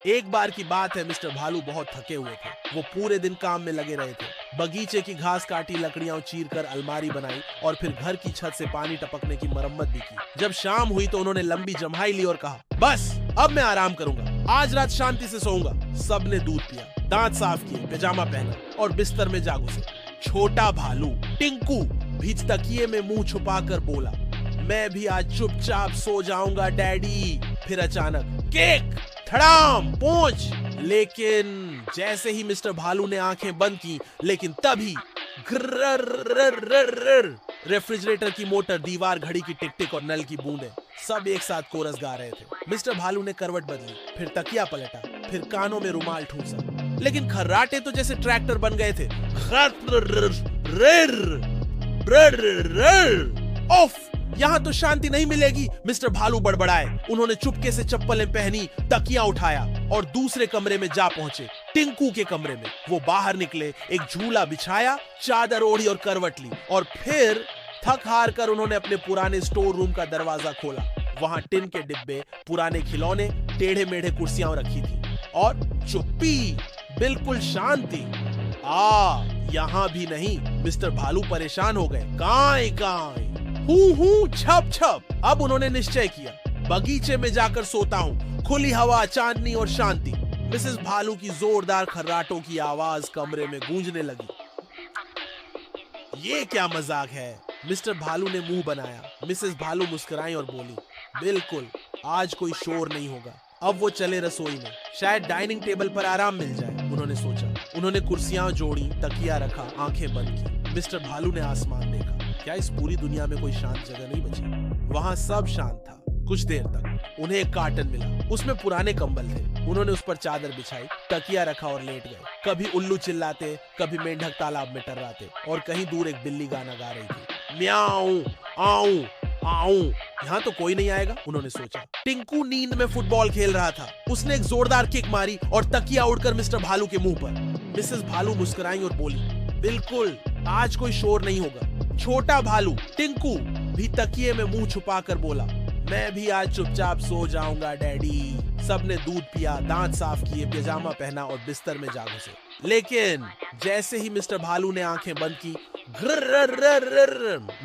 एक बार की बात है, मिस्टर भालू बहुत थके हुए थे। वो पूरे दिन काम में लगे रहे थे। बगीचे की घास काटी, लकड़ियां चीर कर अलमारी बनाई और फिर घर की छत से पानी टपकने की मरम्मत भी की। जब शाम हुई तो उन्होंने लंबी जम्हाई ली और कहा, बस अब मैं आराम करूंगा, आज रात शांति से सोऊंगा। सबने दूध पिया, दांत साफ किए, पैजामा पहना और बिस्तर में जा घुसे। छोटा भालू टिंकू भी तकिए में मुंह छुपाकर बोला, मैं भी आज चुपचाप सो जाऊंगा डैडी। फिर अचानक केक, धड़ाम, पूंछ। लेकिन जैसे ही मिस्टर भालू ने आंखें बंद की, लेकिन तभी रेफ्रिजरेटर की मोटर, दीवार, घड़ी की टिक टिक और नल की बूंदें सब एक साथ कोरस गा रहे थे। मिस्टर भालू ने करवट बदली, फिर तकिया पलटा, फिर कानों में रुमाल ठूंसा। लेकिन खर्राटे तो जैसे ट्रैक्टर बन गए थे। ओफ, यहाँ तो शांति नहीं मिलेगी, मिस्टर भालू बड़बड़ाए। उन्होंने चुपके से चप्पलें पहनी, तकिया उठाया और दूसरे कमरे में जा पहुंचे, टिंकू के कमरे में। वो बाहर निकले, एक झूला बिछाया, चादर ओढ़ी और करवट ली और फिर थक हार कर उन्होंने अपने पुराने स्टोर रूम का दरवाजा खोला। वहां टिन के डिब्बे, पुराने खिलौने, टेढ़े मेढ़े कुर्सियां रखी थी और चुप्पी, बिल्कुल शांति। यहाँ भी नहीं, मिस्टर भालू परेशान हो गए। कांय कांय, हूं छप छप। अब उन्होंने निश्चय किया, बगीचे में जाकर सोता हूं, खुली हवा, चांदनी और शांति। मिसेस भालू की जोरदार खर्राटों की आवाज कमरे में गूंजने लगी। ये क्या मजाक है, मिस्टर भालू ने मुंह बनाया। मिसेस भालू मुस्कुराई और बोली, बिल्कुल, आज कोई शोर नहीं होगा। अब वो चले रसोई में, शायद डाइनिंग टेबल पर आराम मिल जाए, उन्होंने सोचा। उन्होंने कुर्सियां जोड़ी, तकिया रखा, आंखें बंद की। मिस्टर भालू ने आसमान देखा। क्या इस पूरी दुनिया में कोई शांत जगह नहीं बची? वहां सब शांत था। कुछ देर तक उन्हें एक कार्टन मिला, उसमें पुराने कंबल थे। उन्होंने उस पर चादर बिछाई, तकिया रखा और लेट गए। कभी उल्लू चिल्लाते, कभी मेंढक तालाब में टर्राते और कहीं दूर एक बिल्ली गाना गा रही थी, म्याऊं आऊं आऊं। यहाँ तो कोई नहीं आएगा, उन्होंने सोचा। टिंकू नींद में फुटबॉल खेल रहा था। उसने एक जोरदार किक मारी और तकिया उड़कर मिस्टर भालू के मुंह पर। मिसेस भालू मुस्कुराई और बोली, बिल्कुल, आज कोई शोर नहीं होगा। छोटा भालू टिंकू भी तकिए में मुंह छुपाकर बोला, मैं भी आज चुपचाप सो जाऊंगा डैडी। सबने दूध पिया, दांत साफ किए, पैजामा पहना और बिस्तर में जा घुसे। लेकिन जैसे ही मिस्टर भालू ने आंखें बंद की,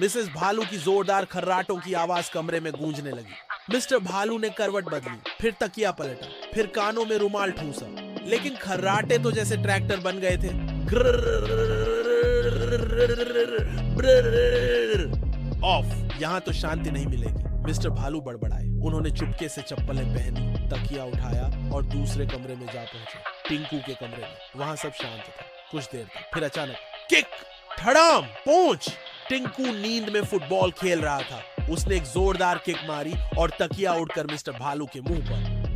मिसेस भालू की जोरदार खर्राटों की आवाज कमरे में गूंजने लगी। मिस्टर भालू ने करवट बदली, फिर तकिया पलटा, फिर कानों में रुमाल ठूंसा। लेकिन खर्राटे तो जैसे ट्रैक्टर बन गए थे। ऑफ, यहाँ तो शांति नहीं मिलेगी, मिस्टर भालू बड़बड़ाए। उन्होंने चुपके से चप्पलें पहनी, तकिया उठाया और दूसरे कमरे में जा पहुंचे, टिंकू के कमरे में। वहां सब शांत था। कुछ देर तक, फिर अचानक किक, धड़ाम, पूंछ। टिंकू नींद में फुटबॉल खेल रहा था। उसने एक जोरदार किक मारी और तकिया उड़कर मिस्टर भालू के मुंह पर।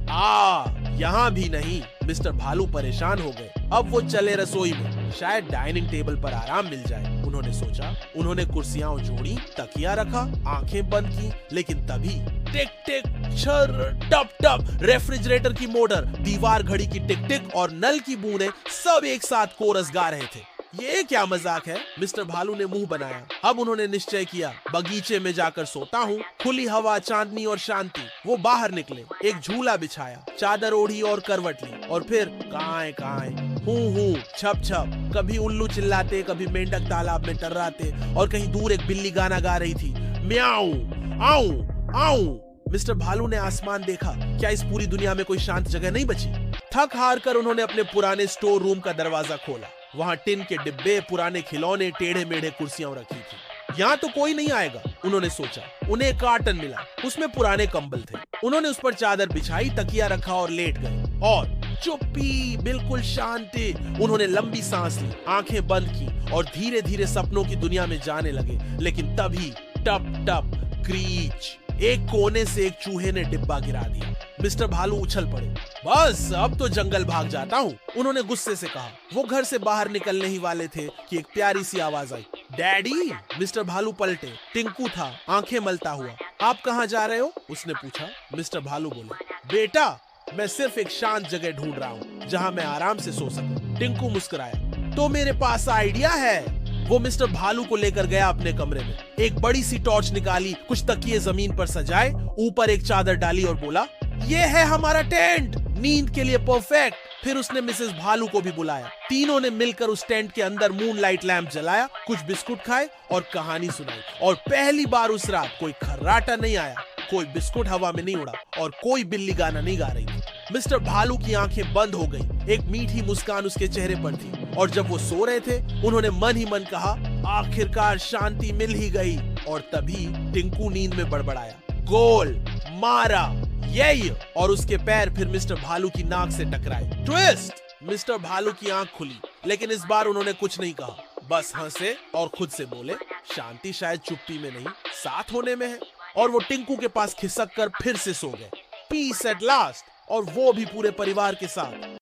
यहाँ भी नहीं, मिस्टर भालू परेशान हो गए। अब वो चले रसोई में, शायद डाइनिंग टेबल पर आराम मिल जाए, उन्होंने सोचा। उन्होंने कुर्सियां जोड़ी, तकिया रखा, आंखें बंद की। लेकिन तभी टिक टिक, छर, टप टप, रेफ्रिजरेटर की मोटर, दीवार, घड़ी की टिक टिक और नल की बूंदें सब एक साथ कोरस गा रहे थे। ये क्या मजाक है, मिस्टर भालू ने मुंह बनाया। अब उन्होंने निश्चय किया, बगीचे में जाकर सोता हूँ, खुली हवा, चांदनी और शांति। वो बाहर निकले, एक झूला बिछाया, चादर ओढ़ी और करवट ली और फिर कांय कांय, हूं छप छप। कभी उल्लू चिल्लाते, कभी मेंढक तालाब में टर्राते और कहीं दूर एक बिल्ली गाना गा रही थी, म्याऊं आऊं आऊं। मिस्टर भालू ने आसमान देखा। क्या इस पूरी दुनिया में कोई शांत जगह नहीं बची? थक हार कर उन्होंने अपने पुराने स्टोर रूम का दरवाजा खोला। वहां टिन के डिब्बे, पुराने खिलौने, टेढ़े मेढ़े कुर्सियां रखी थी। यहाँ तो कोई नहीं आएगा, उन्होंने सोचा। उन्हें एक कार्टन मिला, उसमें पुराने कंबल थे। उन्होंने उस पर चादर बिछाई, तकिया रखा और लेट गए और चुप्पी, बिल्कुल शांति। उन्होंने लंबी सांस ली, आंखें बंद की और धीरे धीरे सपनों की दुनिया में जाने लगे। लेकिन तभी टप टप, क्रीच, एक कोने से एक चूहे ने डिब्बा गिरा दिया। मिस्टर भालू उछल पड़े। बस अब तो जंगल भाग जाता हूँ, उन्होंने गुस्से से कहा। वो घर से बाहर निकलने ही वाले थे कि एक प्यारी सी आवाज आई, डैडी। मिस्टर भालू पलटे। टिंकू था, आंखें मलता हुआ। आप कहाँ जा रहे हो, उसने पूछा। मिस्टर भालू बोले, बेटा, मैं सिर्फ एक शांत जगह ढूंढ रहा हूँ जहाँ मैं आराम से सो सकूं। टिंकू मुस्कुराया, तो मेरे पास आइडिया है। वो मिस्टर भालू को लेकर गया अपने कमरे में। एक बड़ी सी टॉर्च निकाली, कुछ तकिए जमीन पर सजाए, ऊपर एक चादर डाली और बोला, ये है हमारा टेंट। नींद के लिए परफेक्ट। फिर उसने मिसेस भालू को भी बुलाया। तीनों ने मिलकर उस टेंट के अंदर मूनलाइट लैंप जलाया, कुछ बिस्कुट खाए और कहानी सुनाई। और पहली बार उस रात कोई खर्राटा नहीं आया, कोई बिस्कुट हवा में नहीं उड़ा और कोई बिल्ली गाना नहीं गा रही थी। मिस्टर भालू की आंखें बंद हो गई। एक मीठी मुस्कान उसके चेहरे पर थी और जब वो सो रहे थे उन्होंने मन ही मन कहा, आखिरकार शांति मिल ही गई। और तभी टिंकू नींद में बड़बड़ाया, गोल मारा, यही। और उसके पैर फिर मिस्टर भालू की नाक से टकराए। ट्विस्ट! मिस्टर भालू की आंख खुली, लेकिन इस बार उन्होंने कुछ नहीं कहा, बस हंसे और खुद से बोले, शांति शायद चुप्पी में नहीं, साथ होने में है। और वो टिंकू के पास खिसक कर फिर से सो गए। पीस एट लास्ट, और वो भी पूरे परिवार के साथ।